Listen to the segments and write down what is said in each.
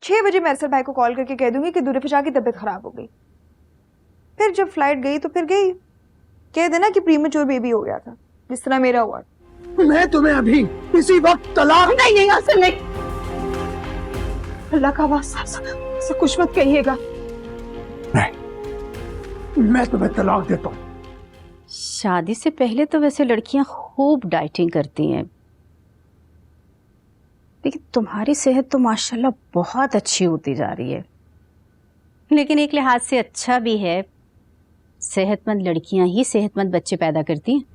6 बजे मैं अरसल भाई को कॉल करके कह दूंगी कि दूरफिजा की तबीयत खराब हो गई। फिर जब फ्लाइट गई तो फिर गई, कह देना कि प्रीमेच्योर बेबी हो गया था, जिस तरह मेरा हुआ। मैं तुम्हें अभी इसी वक्त तलाक नहीं असल नहीं, अल्लाह का वास्ता ऐसा कुछ मत कहिएगा। नहीं, मैं तुम्हें तलाक देता हूँ। शादी से पहले तो वैसे लड़कियां खूब डाइटिंग करती हैं, लेकिन तुम्हारी सेहत तो माशाल्लाह बहुत अच्छी होती जा रही है। लेकिन एक लिहाज से अच्छा भी है, सेहतमंद लड़कियां ही सेहतमंद बच्चे पैदा करती हैं।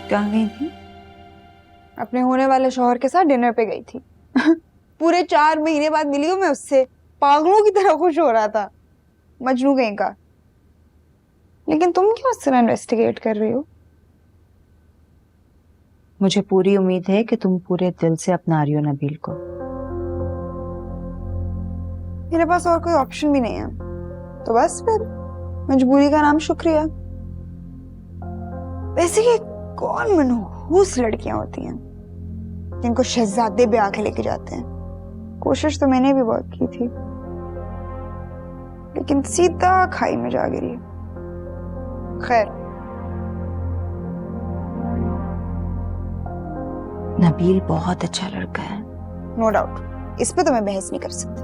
कहाँ गई थी? अपने होने वाले शौहर के साथ डिनर पे गई थी। पूरे 4 महीने बाद मिली हूँ मैं उससे, पागलों की तरह खुश हो रहा था, मजनू कहीं का। लेकिन तुम क्यों इस तरह इन्वेस्टिगेट कर रही हो? मुझे पूरी उम्मीद है कि तुम पूरे दिल से अपना रही हो नबील को। मेरे पास और कोई ऑप्शन भी नहीं है, तो बस फिर मजबूरी का नाम शुक्रिया। वैसे ये कौन मनहूस लड़कियां होती हैं जिनको शहजादे ब्याह के लेके जाते हैं। कोशिश तो मैंने भी बहुत की थी, लेकिन सीधा खाई में जा गिरी। खैर, नबील बहुत अच्छा लड़का है। नो डाउट, इस पे तो मैं बहस नहीं कर सकती।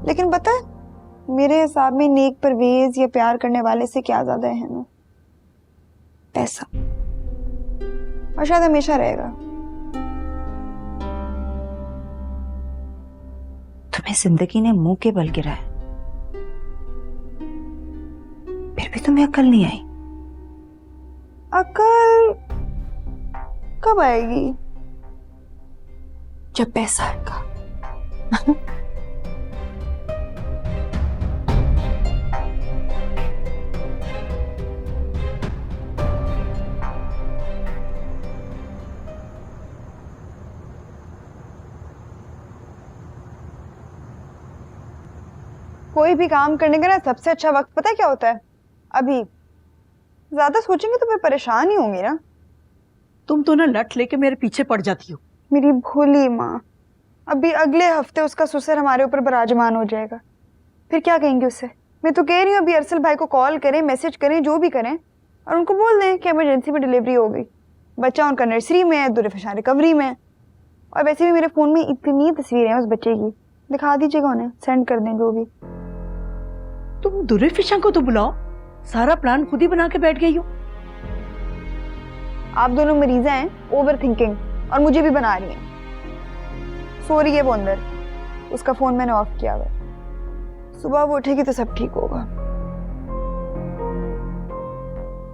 लेकिन पता है, मेरे हिसाब में नेक परवेज या प्यार करने वाले से क्या ज्यादा है ना, पैसा। और शायद हमेशा रहेगा। तुम्हें जिंदगी ने मुंह के बल गिरा है, फिर भी तुम्हें अकल नहीं आई। अकल कब आएगी? जब पैसा आएगा। कोई भी काम करने का ना सबसे अच्छा वक्त पता है क्या होता है? अभी। ज्यादा सोचेंगे तो फिर परेशान ही होंगी ना। तुम तो ना लट लेके मेरे पीछे पड़ जाती हो। मेरी भोली माँ, अभी अगले हफ्ते उसका ससुर हमारे ऊपर बराजमान हो जाएगा, फिर क्या कहेंगे उससे? मैं तो कह रही हूँ अभी अरसल भाई को कॉल करें, मैसेज करें, जो भी करें, और उनको बोल दें कि इमरजेंसी में डिलीवरी हो गई, बच्चा उनका नर्सरी में है, दूरफिशा रिकवरी में। और वैसे भी मेरे फोन में इतनी तस्वीरें हैं उस बच्चे की, दिखा दीजिएगा उन्हें, सेंड कर दें जो भी। तुम दूरफिशा को तो बुलाओ, सारा प्लान खुद ही बना के बैठ गई हो। आप दोनों मरीजा हैं ओवर थिंकिंग, और मुझे भी बना रही हैं। सो रही है वो अंदर, उसका फोन मैंने ऑफ किया हुआ है। सुबह वो उठेगी तो सब ठीक होगा।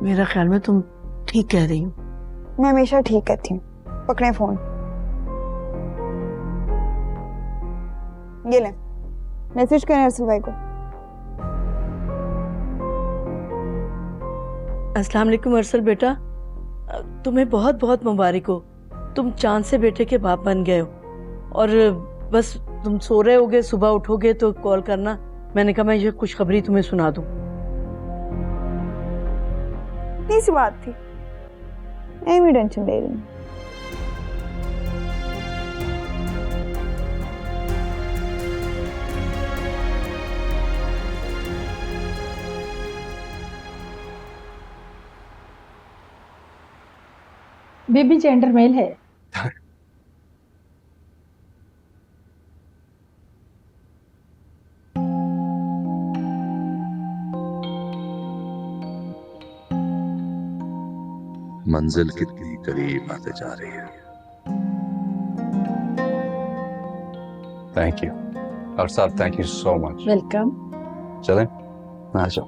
मेरा ख्याल में तुम ठीक कह रही हो। मैं हमेशा ठीक कहती हूँ। पकड़े फोन, ये लें, मैसेज करें अरसल भाई को। अस्सलाम वालेकुम अरसल बेटा, तुम्हें बहुत बहुत मुबारक हो। तुम चांद से बेटे के बाप बन गए हो। और बस तुम सो रहे होगे, सुबह उठोगे तो कॉल करना। मैंने कहा मैं ये खुशखबरी तुम्हें सुना दूं। इतनी सी बात थी, मैं टेंशन ले रही हूँ। बेबी जेंडर मेल है। मंजिल कितनी करीब आते जा रही है। Thank you. और साहब thank you so much. Welcome. चलें, आ जाओ।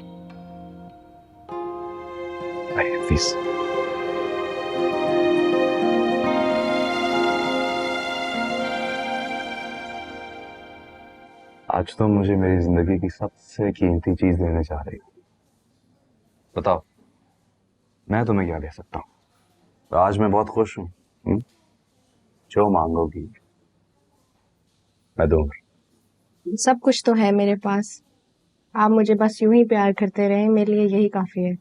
आइए प्लीज। आज तो मुझे मेरी जिंदगी की सबसे कीमती चीज देने जा रही हो। बताओ, मैं तुम्हें क्या दे सकता हूँ? आज मैं बहुत खुश हूँ। जो मांगोगी मैं दूंगा। सब कुछ तो है मेरे पास, आप मुझे बस यूं ही प्यार करते रहें, मेरे लिए यही काफी है।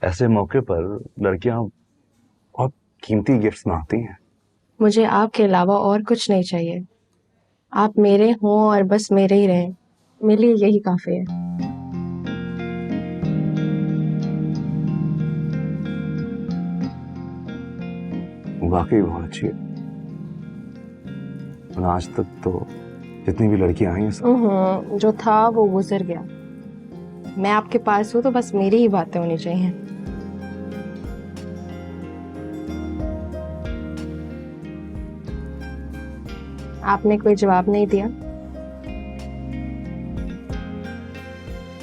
ऐसे मौके पर लड़कियां बहुत कीमती गिफ्ट्स मांगती हैं। मुझे आपके अलावा और कुछ नहीं चाहिए, आप मेरे हों और बस मेरे ही रहें, मेरे लिए यही काफी है। वाकई बहुत अच्छी है। और आज तक तो जितनी भी लड़कियां आई हैं सब जो था वो गुजर गया। मैं आपके पास हूँ तो बस मेरी ही बातें होनी चाहिए। आपने कोई जवाब नहीं दिया।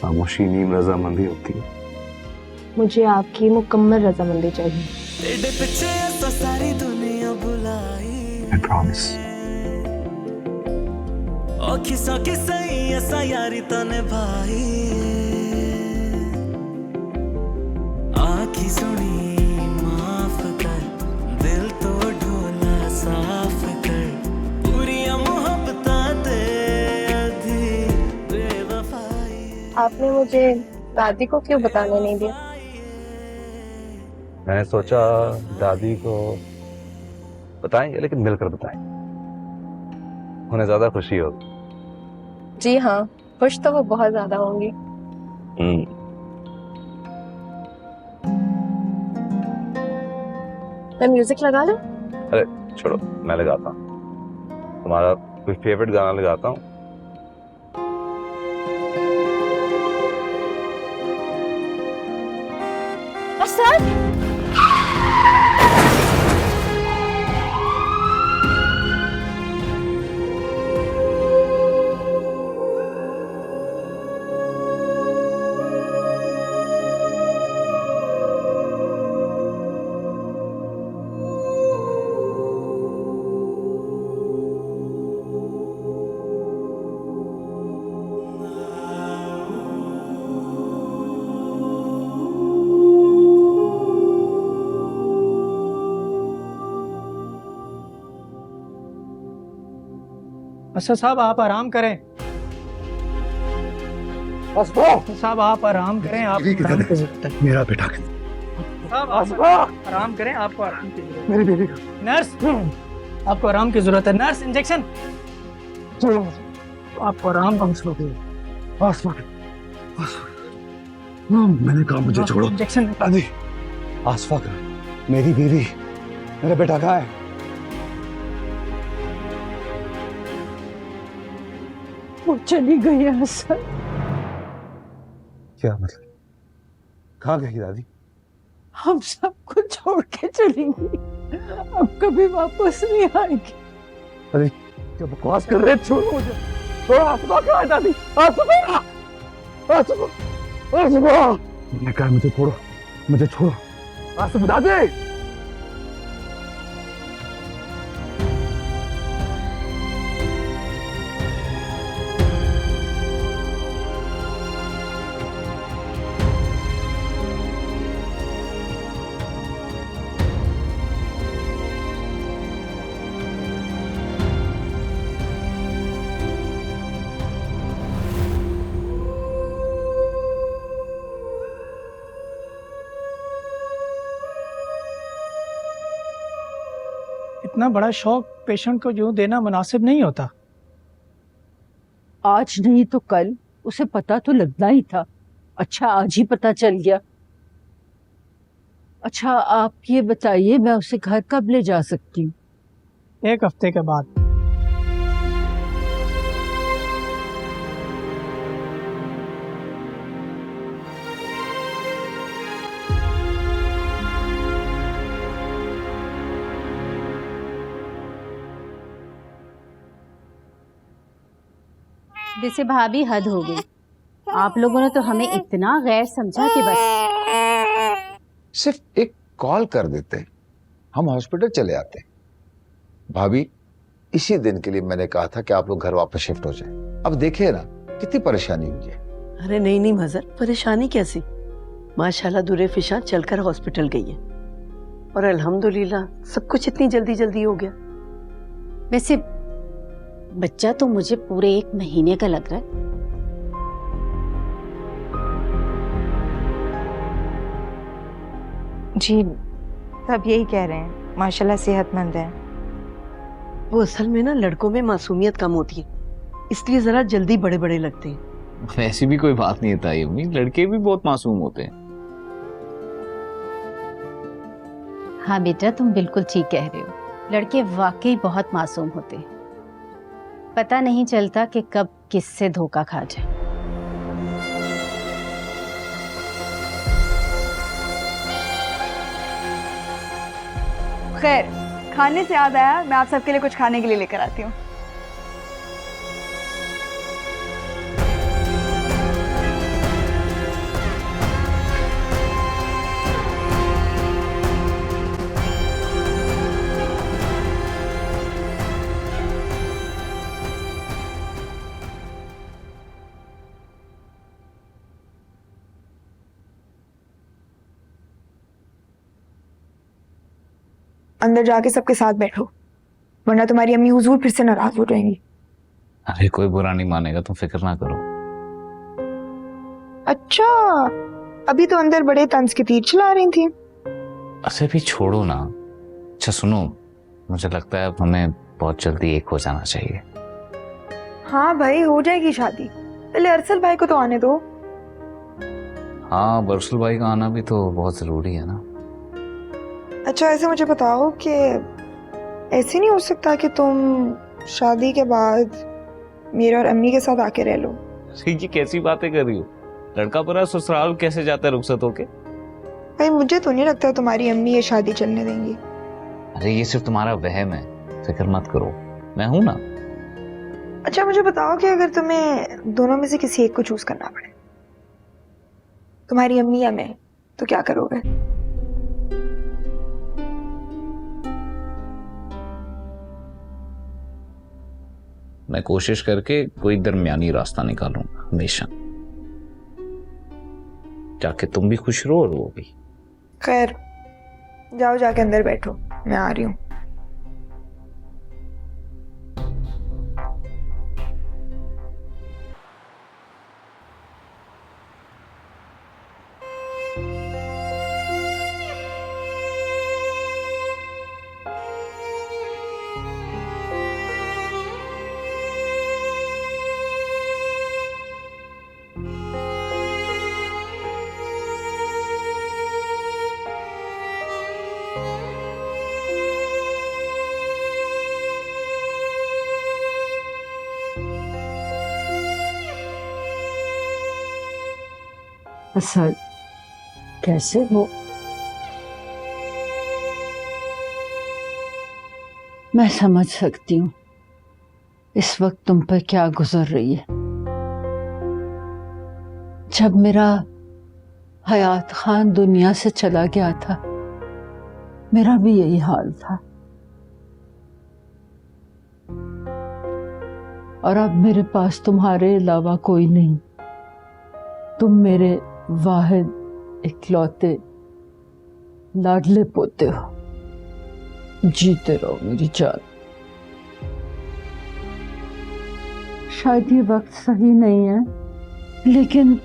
खामोशी नीम रजामंदी होती है। मुझे आपकी मुकम्मल रजामंदी चाहिए। I promise. किसा किसा ऐसा यारी तने भाई आखी सुनी माफ कर, दिल तो ढोला साफ कर, पूरी मोहब्बत दे अधी बेवफाई। आपने मुझे दादी को क्यों बताने नहीं दिया? मैंने सोचा दादी को बताएंगे, लेकिन मिलकर बताएंगे, उन्हें ज्यादा खुशी होगी। जी हाँ, खुश तो वो बहुत ज्यादा होंगी। मैं म्यूजिक लगा लूं? अरे छोड़ो, मैं लगाता हूँ। तुम्हारा कोई फेवरेट गाना लगाता हूँ। सर, अच्छा साहब आप आराम करें। साहब आप आराम करें, आप आराम की जरूरत है। मेरा बेटा साहब आप आराम करें, आपको आराम की जरूरत मेरी बेटी का है। नर्स, आपको आराम की जरूरत है। Nurse, injection. आपको आराम का मसला है। मैंने कहा मुझे छोड़ो। इंजेक्शन। दादी, आसफा कर, मेरी बीवी, मेरा बेटा कहाँ है? वो चली गई है सर। क्या मतलब? कहाँ गई दादी? हम सबको छोड़ के चली गई, अब कभी वापस नहीं आएगी। अरे क्या बकवास कर रहे? छोड़ो मुझे, छोड़ो। आसफा कहाँ है दादी? आसफा, आसफा, आसफा। मैंने कहा मुझे छोड़ो, मुझे छोड़ो। आसफा दादी। इतना बड़ा शौक पेशेंट को यूं देना मुनासिब नहीं होता। आज नहीं तो कल उसे पता तो लगना ही था। अच्छा आज ही पता चल गया। अच्छा आप ये बताइए, मैं उसे घर कब ले जा सकती हूँ? 1 हफ्ते के बाद। वैसे भाभी हद हो गई, आप लोगों ने तो हमें इतना गैर समझा कि बस। सिर्फ एक कॉल कर देते, हम हॉस्पिटल चले आते। भाभी, इसी दिन के लिए मैंने कहा था कि आप लोग घर वापस शिफ्ट हो जाएं। अब देखिए ना कितनी परेशानी हुई है। अरे नहीं नहीं मजर, परेशानी कैसी? माशाल्लाह दूरे फिशा चलकर हॉस्पिटल गई है और अल्हम्दुलिल्लाह सब कुछ इतनी जल्दी जल्दी हो गया। वैसे बच्चा तो मुझे पूरे 1 महीने का लग रहा है। जी सब यही कह रहे हैं, माशाल्लाह सेहतमंद है। वो असल में ना लड़कों में मासूमियत कम होती है, इसलिए जरा जल्दी बड़े बड़े लगते हैं। ऐसी भी कोई बात नहीं है ताई अम्मी, लड़के भी बहुत मासूम होते हैं। हाँ बेटा, तुम बिल्कुल ठीक कह रहे हो, लड़के वाकई बहुत मासूम होते हैं। पता नहीं चलता कि कब किससे धोखा खा जाए। खैर, खाने से याद आया, मैं आप सबके लिए कुछ खाने के लिए लेकर आती हूँ। अंदर जाके सबके साथ बैठो, वरना तुम्हारी अम्मी हुजूर फिर से नाराज हो जाएंगी। अरे कोई बुरा नहीं मानेगा, तुम फिक्र ना करो। अच्छा, अभी तो अंदर बड़े तंज के तीर चला रही थी। ऐसे भी छोड़ो ना। अच्छा सुनो, मुझे लगता है अब हमें बहुत जल्दी एक हो जाना चाहिए। हाँ भाई, हो जाएगी शादी, पहले अरसल भाई को तो आने दो। हाँ, बरसल भाई का आना भी तो बहुत जरूरी है ना। अच्छा ऐसे मुझे बताओ कि ऐसे नहीं हो सकता कि तुम शादी के बाद मेरे और अम्मी के साथ आके रह लो? ये कैसी बातें कर रही हो? लड़का पूरा ससुराल कैसे जाता है रुखसत होके? भाई मुझे तो नहीं लगता तुम्हारी अम्मी ये शादी चलने देंगी। अरे ये सिर्फ तुम्हारा वहम है, फिक्र मत करो, मैं हूं ना। अच्छा मुझे बताओ कि अगर तुम्हें दोनों में से किसी एक को चूज करना पड़े, तुम्हारी अम्मी या मैं, तो क्या करोगे? मैं कोशिश करके कोई दरमियानी रास्ता निकालूंगा हमेशा, ताकि तुम भी खुश रहो और वो भी। खैर जाओ, जाके अंदर बैठो, मैं आ रही हूँ। असद, कैसे हो? मैं समझ सकती हूँ इस वक्त तुम पर क्या गुजर रही है। जब मेरा हयात खान दुनिया से चला गया था, मेरा भी यही हाल था, और अब मेरे पास तुम्हारे अलावा कोई नहीं। तुम मेरे वाहिद इकलौते लाडले पोते हो। जीते रहो मेरी जान। शायद ये वक्त सही नहीं है, लेकिन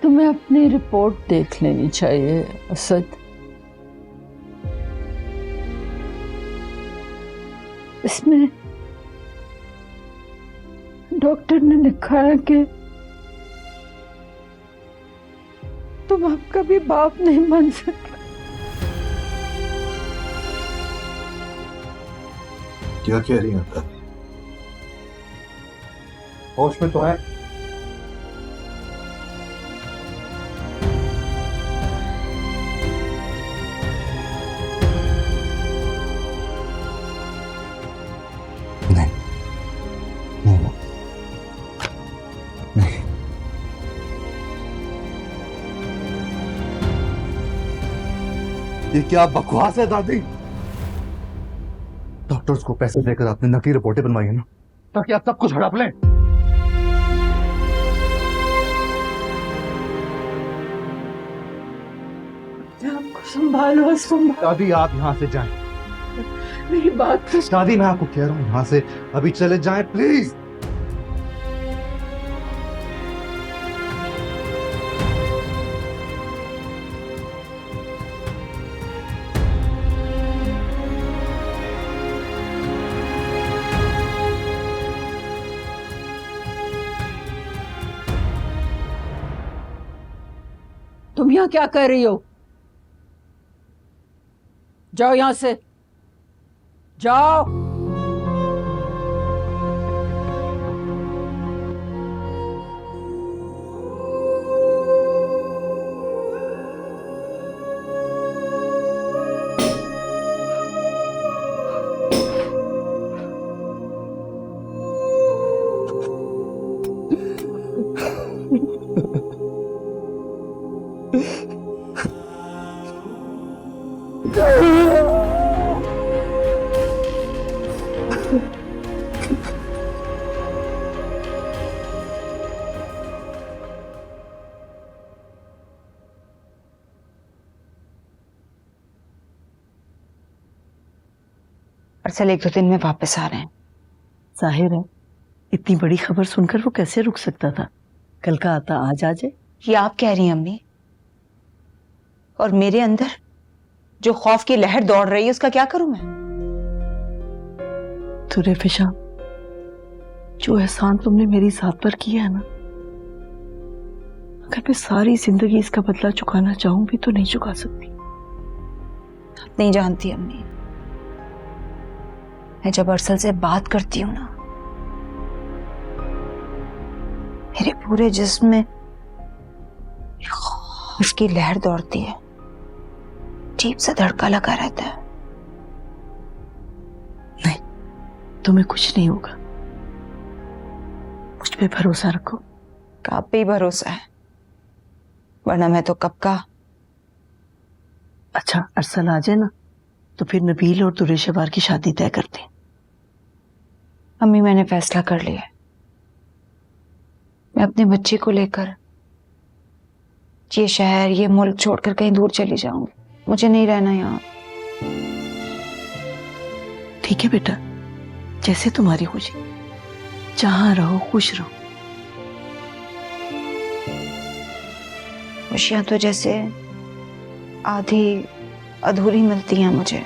तुम्हें अपनी रिपोर्ट देख लेनी चाहिए असद। इसमें डॉक्टर ने लिखा है कि तुम अब कभी बाप नहीं बन सकते। क्या कह रही है? होश में तो है? नहीं नहीं नहीं, ये क्या बकवास है दादी? डॉक्टर्स को पैसे देकर आपने नकली रिपोर्टें बनवाई है ना, ताकि आप सब कुछ हड़प लें। आपको संभालो, संभालो। दादी आप यहाँ से जाएं। मेरी बात तो दादी मैं आपको कह रहा हूँ यहाँ से अभी चले जाएं प्लीज। तुम यहाँ क्या कर रही हो? जाओ यहाँ से, जाओ। अरसल 1-2 दिन में वापस आ रहे हैं। जाहिर है इतनी बड़ी खबर सुनकर वो कैसे रुक सकता था। कल का आता आज आ जाए। ये आप कह रही हैं अम्मी, और मेरे अंदर जो खौफ की लहर दौड़ रही है उसका क्या करूं मैं? तुरे फिशा, जो एहसान तुमने मेरी जात पर किया है ना, अगर मैं सारी जिंदगी इसका बदला चुकाना चाहूं भी तो नहीं चुका सकती। आप नहीं जानती अम्मी, मैं जब अरसल से बात करती हूँ ना, मेरे पूरे जिस्म में खौफ की लहर दौड़ती है, अजीब सा धड़का लगा रहता है। नहीं, तुम्हें कुछ नहीं होगा, मुझ पे भरोसा रखो। आप पे ही भरोसा है, वरना मैं तो कब का। अच्छा अरसल आ जाए ना तो फिर नबील और दुरेशवार की शादी तय करते हैं। अम्मी मैंने फैसला कर लिया है, मैं अपने बच्चे को लेकर ये शहर ये मुल्क छोड़कर कहीं दूर चली जाऊंगी। मुझे नहीं रहना यहाँ। ठीक है बेटा, जैसे तुम्हारी खुशी, जहां रहो खुश रहो। खुशियां तो जैसे आधी अधूरी मिलती हैं मुझे।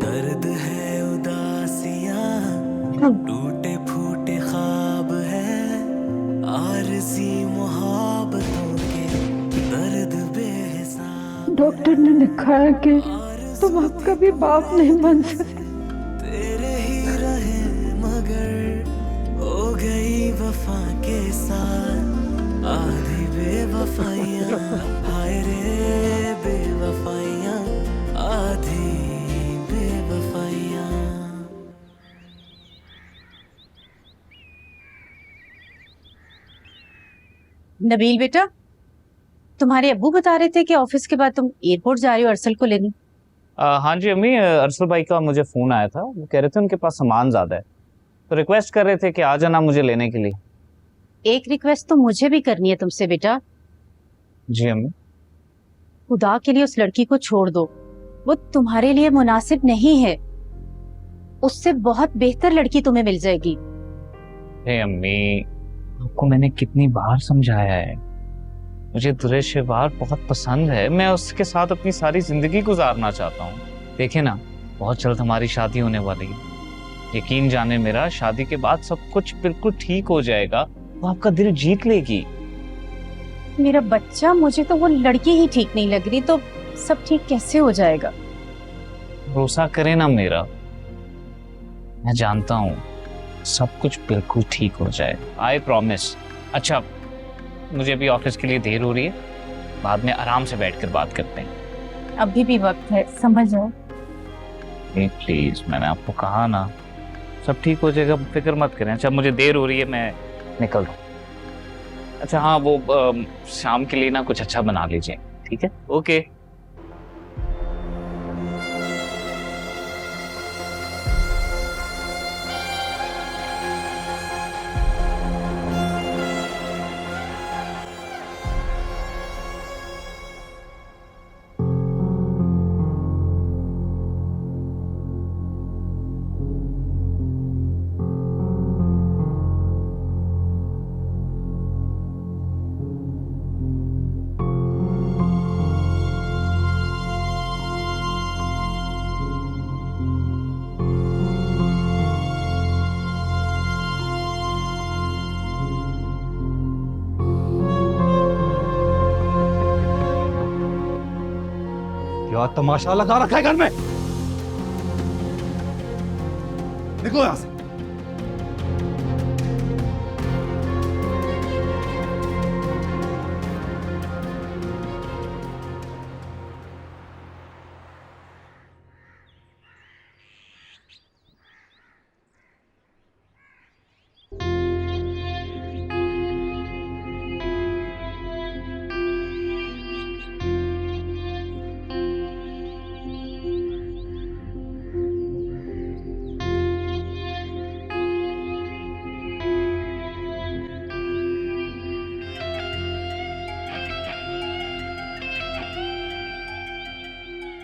दर्द है उदासियां, टूटे फूटे ख्वाब है, आरज़ी मोहब्बतों के दर्द बेहिसाब। डॉक्टर ने लिखा है कि तुम अब कभी बाप नहीं बन सकते। तेरे ही रहे मगर हो गई वफा के साथ आधी बेवफाइयां। हाय रे बेवफाइयां, आधी बेवफाइयां। नबील बेटा, तुम्हारे अब्बू बता रहे थे कि ऑफिस के बाद तुम एयरपोर्ट जा रहे हो अरसल को लेने। हाँ जी अम्मी, अरसल भाई का मुझे फ़ोन आया था, वो कह रहे थे उनके पास सामान ज़्यादा है, तो रिक्वेस्ट कर रहे थे कि आ जाना मुझे लेने के लिए। एक रिक्वेस्ट तो मुझे भी करनी है तुमसे बेटा। जी अम्मी। खुदा के लिए उस लड़की को छोड़ दो, वो तुम्हारे लिए मुनासिब नहीं है। उससे बहुत बेहतर लड़की तुम्हें मिल जाएगी। हे अम्मी, आपको मैंने कितनी बार समझाया है, मुझे दुरेशवार बहुत पसंद है, मैं उसके साथ अपनी सारी जिंदगी गुजारना चाहता हूँ। देखिए ना, बहुत जल्द हमारी शादी होने वाली है, यकीन जाने मेरा, शादी के बाद सब कुछ बिल्कुल ठीक हो जाएगा, वो आपका दिल जीत लेगी। मेरा बच्चा, मुझे तो वो लड़की ही ठीक नहीं लग रही, तो सब ठीक कैसे हो जाएगा? भरोसा करें ना मेरा, मैं जानता हूँ सब कुछ बिल्कुल ठीक हो जाए, आई प्रॉमिस। अच्छा, मुझे अभी ऑफिस के लिए देर हो रही है, बाद में आराम से बैठकर बात करते हैं। अभी भी वक्त है, समझ जाओ। प्लीज, मैंने आपको कहा ना सब ठीक हो जाएगा, फिक्र मत करें। अच्छा, मुझे देर हो रही है, मैं निकल रहा हूँ। अच्छा हाँ, वो शाम के लिए ना कुछ अच्छा बना लीजिए, ठीक है? ओके। क्या तमाशा लगा रखा है घर में? निकलो यहां से।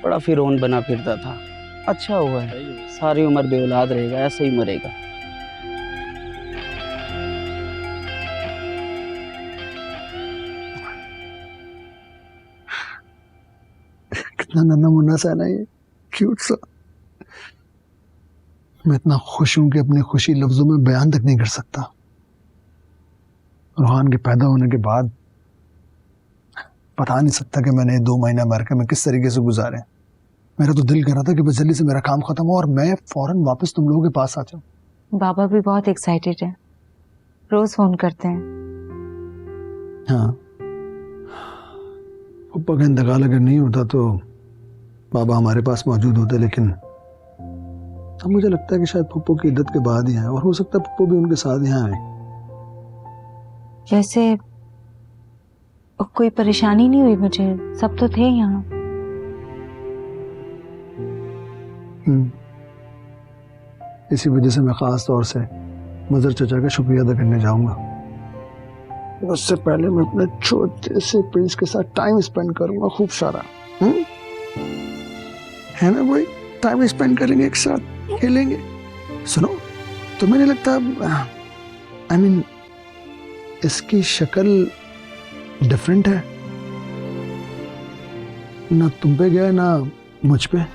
बड़ा फिरौन बना फिरता था, अच्छा हुआ है, सारी उम्र बेऔलाद रहेगा, ऐसे ही मरेगा। कितना नन्हा मुन्ना सा है ना ये, क्यूट सा। मैं इतना खुश हूं कि अपनी खुशी लफ्जों में बयान तक नहीं कर सकता। रूहान के पैदा होने के बाद बता नहीं सकता कि मैंने 2 महीने अमेरिका में किस तरीके से गुजारे। मेरा तो दिल कर रहा था कि बस जल्दी से मेरा काम खत्म हो और मैं फौरन वापस तुम लोगों के पास आ जाऊं। बाबा भी बहुत एक्साइटेड है, रोज फोन करते हैं। हाँ, पप्पा का इंतकाल अगर नहीं होता तो बाबा हमारे पास मौजूद होते, लेकिन अब मुझे लगता है कि शायद पप्पो की इद्दत के बाद ही आए, और हो सकता है पप्पो भी उनके साथ यहाँ आए। जैसे कोई परेशानी नहीं हुई मुझे, सब तो थे यहाँ। इसी वजह से मैं खास तौर से मदर चचा का शुक्रिया अदा करने जाऊंगा। उससे पहले मैं अपने छोटे से प्रिंस के साथ टाइम स्पेंड करूंगा, खूब सारा। है ना भाई, टाइम स्पेंड करेंगे एक साथ, खेलेंगे। सुनो, तुम्हें नहीं लगता आई मीन इसकी शक्ल डिफरेंट है? ना तुम पे गया ना मुझ पे।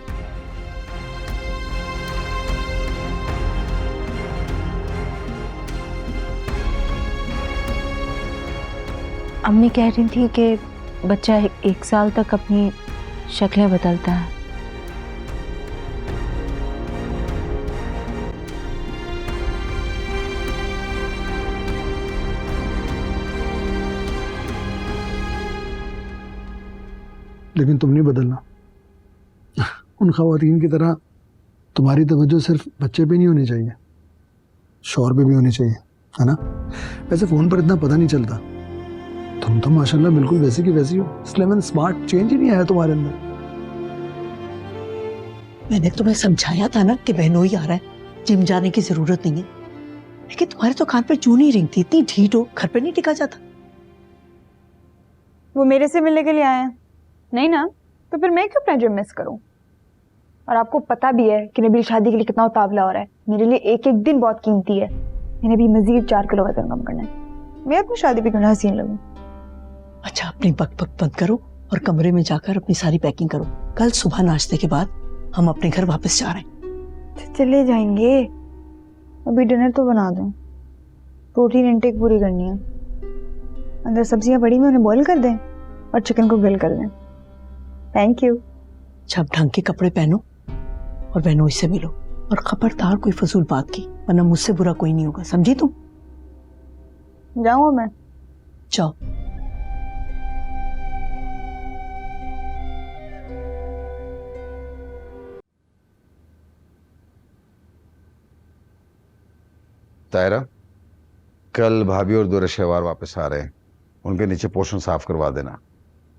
अम्मी कह रही थी कि बच्चा 1 साल तक अपनी शक्लें बदलता है। लेकिन तुम नहीं बदलना। उन खवातीन की तरह तुम्हारी तवज्जो सिर्फ बच्चे पे नहीं होनी चाहिए, शौहर पे भी होनी चाहिए, है ना? वैसे फोन पर इतना पता नहीं चलता, तुम तो माशाल्लाह बिल्कुल वैसी की वैसी हो। स्लिम एंड स्मार्ट चेंज ही नहीं आया तुम्हारे अंदर। मैंने तुम्हें समझाया था ना कि बहनोई आ रहा है, जिम जाने की जरूरत नहीं है, लेकिन तुम्हारे तो कान पे जूं नहीं रिंगती, इतनी ढीठ हो, घर पे नहीं टिका जाता। वो मेरे से मिलने के लिए आए हैं नहीं ना, तो फिर मैं क्यों अपना जिम मिस करूं? और आपको पता भी है कि नबील शादी के लिए कितना उतावला हो रहा है। मेरे लिए एक एक दिन बहुत कीमती है। मैंने भी मजीद 4 किलो वजन कम करना है। मैं अपनी शादी पे क्यों हसीन लगूं? अच्छा, अपनी बक बक बंद करो और कमरे में जाकर अपनी सारी पैकिंग करो। कल सुबह नाश्ते के बाद हम अपने घर वापस जा रहे हैं। चले जाएंगे, अभी डिनर तो बना दो, प्रोटीन इंटेक पूरी करनी है। अंदर सब्जियां पड़ी में उन्हें बॉईल कर दें और चिकन को ग्रिल कर दें। Thank you. अच्छा, अब ढंग के कपड़े पहनो, और बहनोई से मिलो, और खबरदार कोई फजूल बात की, वरना मुझसे बुरा कोई नहीं होगा, समझी तुम? जाऊँ मैं? जाओ। तायरा, कल भाभी और दूर शहवार वापस आ रहे हैं, उनके नीचे पोर्शन साफ करवा देना।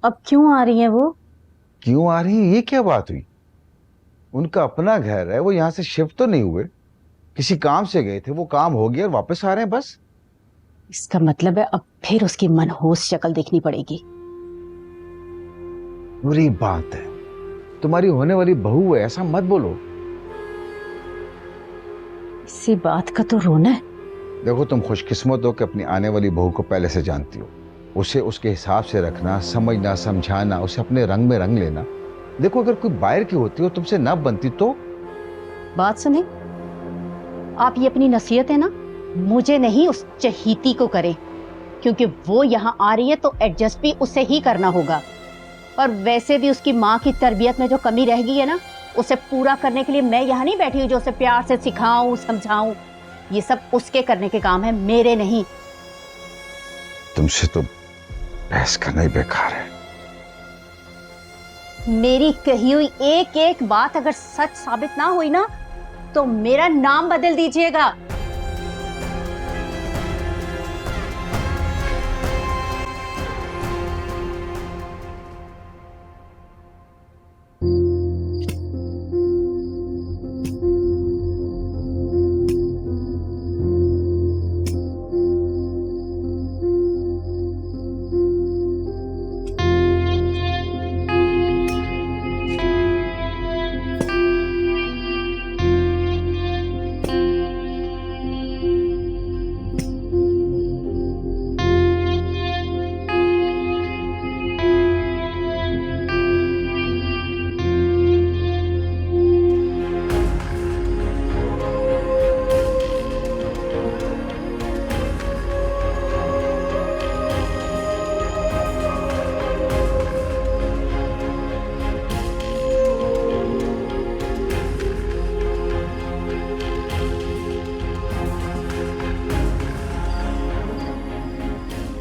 अब क्यों आ रही है वो? क्यों आ रही है, ये क्या बात हुई? उनका अपना घर है, वो यहाँ से शिफ्ट तो नहीं हुए, किसी काम से गए थे, वो काम हो गया और वापस आ रहे हैं बस। इसका मतलब है अब फिर उसकी मनहूस शक्ल देखनी पड़ेगी। बुरी बात है, तुम्हारी होने वाली बहू है, ऐसा मत बोलो। इसी बात का तो रोना है। देखो, तुम खुशकिस्मत हो कि अपनी आने वाली बहू को पहले से जानती हो, उसे उसके हिसाब से रखना, समझना, समझाना, उसे अपने रंग में रंग लेना। देखो, अगर कोई बाहर की होती हो, तुमसे ना बनती तो। बात सुने, आप ये अपनी नसीहत है ना, मुझे नहीं उस चहीती को करें, क्योंकि वो यहाँ आ रही है तो एडजस्ट भी उसे ही करना होगा। और वैसे भी उसकी माँ की तरबियत में जो कमी रह गई है ना, उसे पूरा करने के लिए मैं यहाँ नहीं बैठी हूँ जो उसे प्यार से सिखाऊं, समझाऊं। ये सब उसके करने के काम है, मेरे नहीं। तुमसे तो बहस करना ही बेकार है। मेरी कही हुई एक एक बात अगर सच साबित ना हुई ना, तो मेरा नाम बदल दीजिएगा।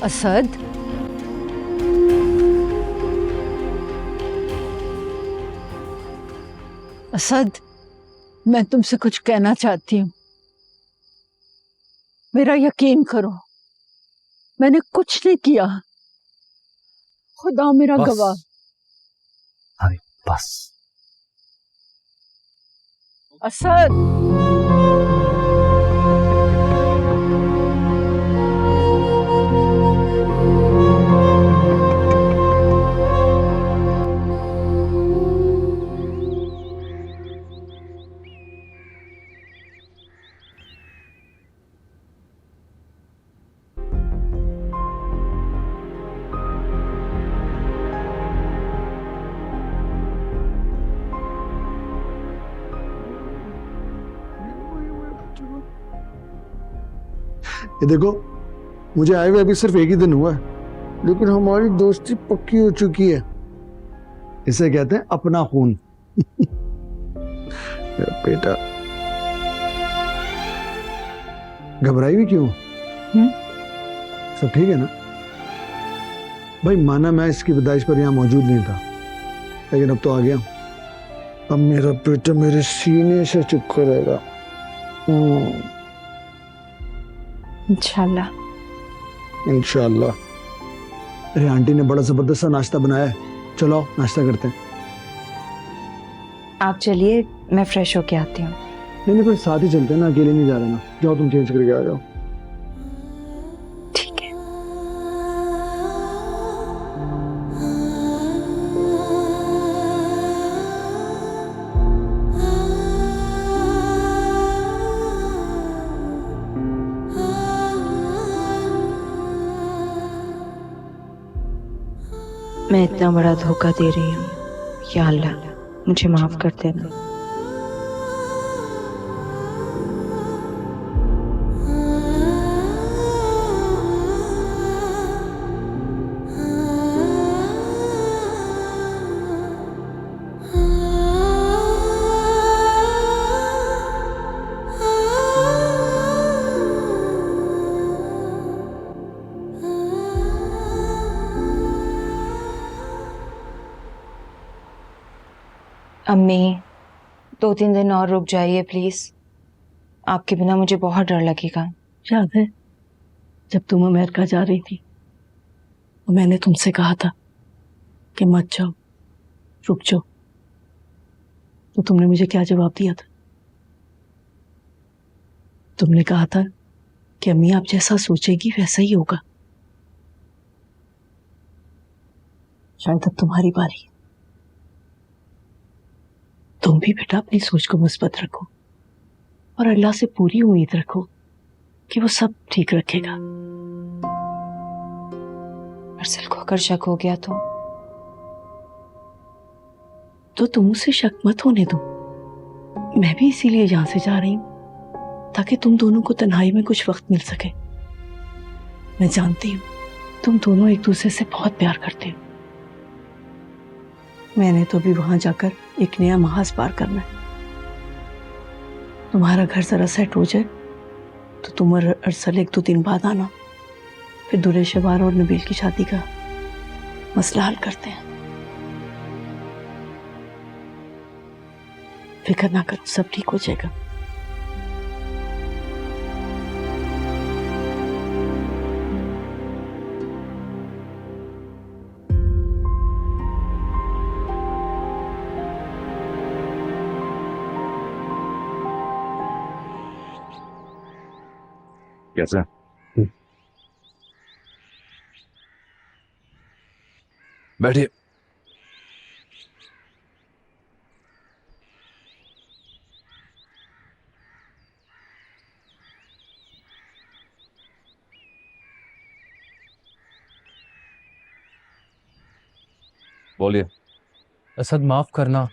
असद, असद, मैं तुमसे कुछ कहना चाहती हूँ। मेरा यकीन करो, मैंने कुछ नहीं किया, खुदा मेरा गवाह। अरे बस। असद, ये देखो, मुझे आए हुए अभी सिर्फ एक ही दिन हुआ है, लेकिन हमारी दोस्ती पक्की हो चुकी है। इसे कहते हैं अपना खून। मेरा बेटा, घबराई भी क्यों? सब ठीक है ना? भाई माना मैं इसकी विदाई पर यहाँ मौजूद नहीं था, लेकिन अब तो आ गया। अब मेरा बेटा मेरे सीने से चिपका रहेगा। इंशाल्लाह। इंशाल्लाह। अरे आंटी ने बड़ा जबरदस्त सा नाश्ता बनाया है, चलो आओ नाश्ता करते हैं। आप चलिए, मैं फ्रेश होके आती हूँ। नहीं नहीं, फिर साथ ही चलते हैं ना, अकेले नहीं जा रहे ना। जाओ तुम चेंज करके आ जाओ। ठीक है। मैं इतना बड़ा धोखा दे रही हूँ, या अल्लाह मुझे माफ कर देना। अम्मी 2-3 दिन और रुक जाइए प्लीज, आपके बिना मुझे बहुत डर लगेगा। याद है जब तुम अमेरिका जा रही थी तो मैंने तुमसे कहा था कि मत जाओ, रुक जाओ, तो तुमने मुझे क्या जवाब दिया था? तुमने कहा था कि अम्मी आप जैसा सोचेगी वैसा ही होगा। शायद अब तुम्हारी बारी है। तुम भी बेटा अपनी सोच को मुस्बत रखो और अल्लाह से पूरी उम्मीद रखो कि वो सब ठीक रखेगा। अरसल को अगर शक हो गया तो तुम उसे शक मत होने दो। मैं भी इसीलिए यहां से जा रही हूं ताकि तुम दोनों को तन्हाई में कुछ वक्त मिल सके। मैं जानती हूँ तुम दोनों एक दूसरे से बहुत प्यार करते हो। मैंने तो भी वहां जाकर एक नया महाज पार करना है। तुम्हारा घर जरा सेट हो जाए तो तुम और अरसल 1-2 दिन बाद आना, फिर दुरेशवार और नबील की शादी का मसला हल करते हैं। फिक्र ना करो, सब ठीक हो जाएगा। कैसे? बैठिए। बोलिए। असद माफ करना,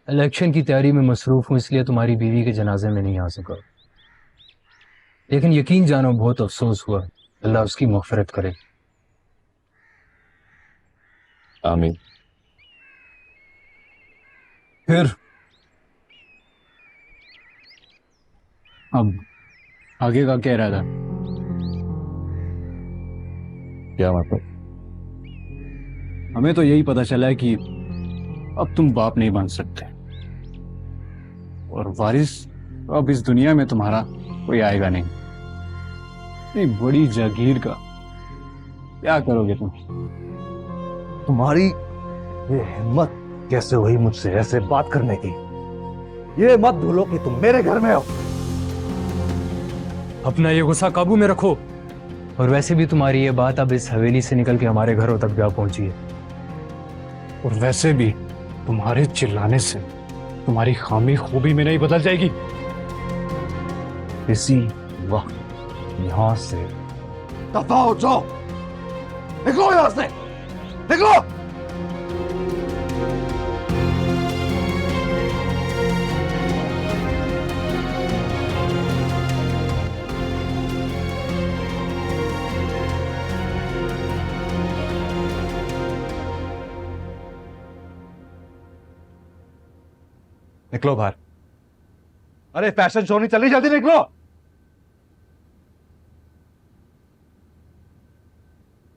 इलेक्शन की तैयारी में मसरूफ हूँ इसलिए तुम्हारी बीवी के जनाजे में नहीं आ सका, लेकिन यकीन जानो बहुत अफसोस हुआ। अल्लाह उसकी मग़फ़िरत करे। आमीन। फिर अब आगे का क्या इरादा? क्या मतलब? हमें तो यही पता चला है कि अब तुम बाप नहीं बन सकते और वारिस अब इस दुनिया में तुम्हारा कोई आएगा नहीं। इतनी बड़ी जागीर का क्या करोगे तुम? तुम्हारी ये हिम्मत कैसे हुई मुझसे ऐसे बात करने की? ये मत भूलो कि तुम मेरे घर में हो। अपना ये गुस्सा काबू में रखो। और वैसे भी तुम्हारी ये बात अब इस हवेली से निकल के हमारे घरों तक जा पहुंची है, और वैसे भी तुम्हारे चिल्लाने से तुम्हारी खामी खूबी में नहीं बदल जाएगी। इसी वक्त यहां से दफा हो जाओ, निकलो यहां से, निकलो। निकलो बाहर। अरे फैशन शो नहीं चली, जल्दी निकलो।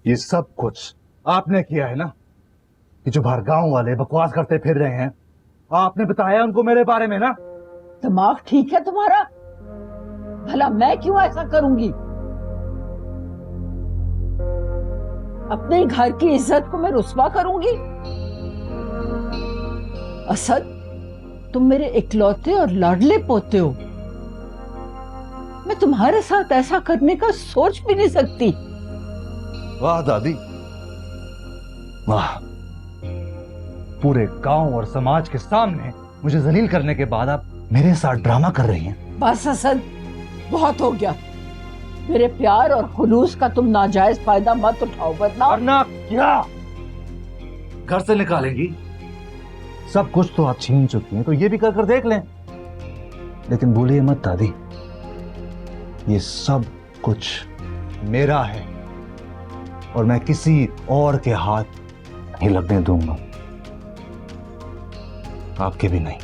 ये सब कुछ आपने किया है ना? कि जो बाहर गांव वाले बकवास करते फिर रहे हैं, आपने बताया उनको मेरे बारे में ना? दिमाग ठीक है तुम्हारा? भला मैं क्यों ऐसा करूंगी? अपने घर की इज्जत को मैं रुस्वा करूंगी? असद, तुम मेरे इकलौते और लाडले पोते हो। मैं तुम्हारे साथ ऐसा करने का सोच भी नहीं सकती। वाह दादी वाह, पूरे गांव और समाज के सामने मुझे जलील करने के बाद आप मेरे साथ ड्रामा कर रही हैं। बस असद, बहुत हो गया। मेरे प्यार और खुलूस का तुम नाजायज फायदा मत उठाओ, वरना वरना क्या? घर से निकालेंगी? सब कुछ तो आप छीन चुकी हैं, तो ये भी कर देख लें। लेकिन भूलिए मत दादी, ये सब कुछ मेरा है और मैं किसी और के हाथ नहीं लगने दूंगा, आपके भी नहीं।